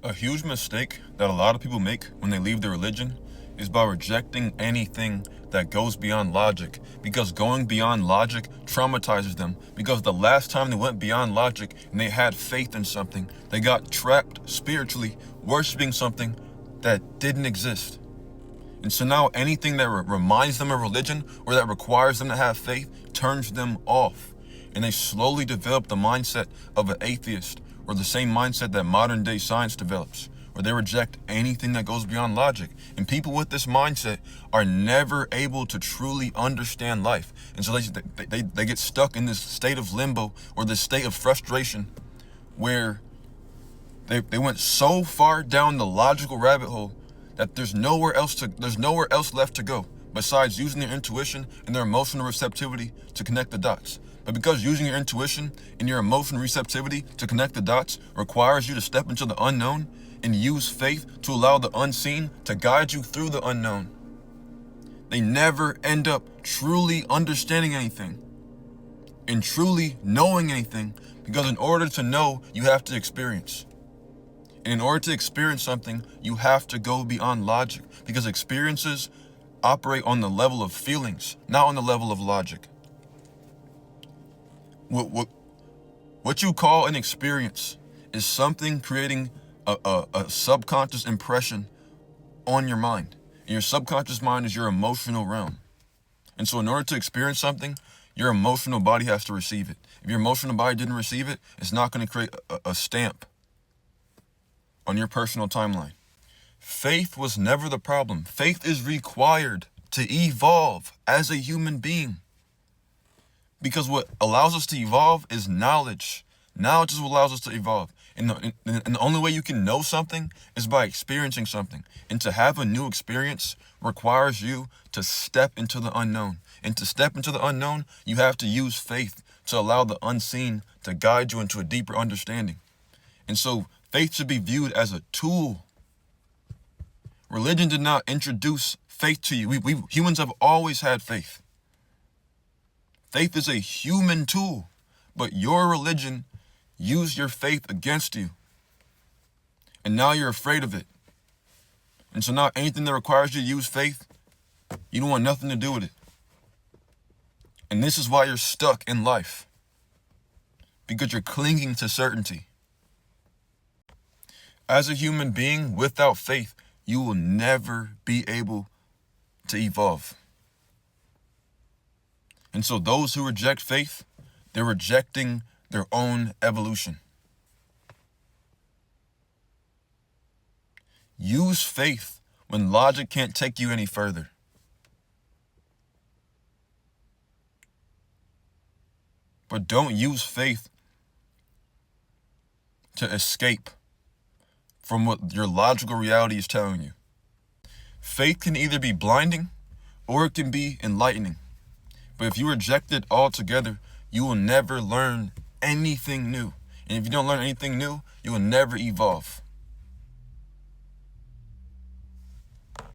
A huge mistake that a lot of people make when they leave their religion is by rejecting anything that goes beyond logic, because going beyond logic traumatizes them, because the last time they went beyond logic and they had faith in something, they got trapped spiritually worshiping something that didn't exist. And so now anything that reminds them of religion or that requires them to have faith turns them off. And they slowly develop the mindset of an atheist, or the same mindset that modern day science develops, where they reject anything that goes beyond logic. And people with this mindset are never able to truly understand life. And so they get stuck in this state of limbo, or this state of frustration, where they went so far down the logical rabbit hole that there's nowhere else left to go besides using their intuition and their emotional receptivity to connect the dots. But because using your intuition and your emotional receptivity to connect the dots requires you to step into the unknown and use faith to allow the unseen to guide you through the unknown, they never end up truly understanding anything and truly knowing anything, because in order to know, you have to experience. And in order to experience something, you have to go beyond logic, because experiences operate on the level of feelings, not on the level of logic. What you call an experience is something creating a subconscious impression on your mind. And your subconscious mind is your emotional realm. And so in order to experience something, your emotional body has to receive it. If your emotional body didn't receive it, it's not going to create a stamp on your personal timeline. Faith was never the problem. Faith is required to evolve as a human being. Because what allows us to evolve is knowledge. Knowledge is what allows us to evolve. And the only way you can know something is by experiencing something. And to have a new experience requires you to step into the unknown. And to step into the unknown, you have to use faith to allow the unseen to guide you into a deeper understanding. And so faith should be viewed as a tool. Religion did not introduce faith to you. We humans have always had faith. Faith is a human tool, but your religion used your faith against you. And now you're afraid of it. And so now anything that requires you to use faith, you don't want nothing to do with it. And this is why you're stuck in life, because you're clinging to certainty. As a human being without faith, you will never be able to evolve. And so those who reject faith, they're rejecting their own evolution. Use faith when logic can't take you any further. But don't use faith to escape from what your logical reality is telling you. Faith can either be blinding or it can be enlightening. But if you reject it altogether, you will never learn anything new. And if you don't learn anything new, you will never evolve.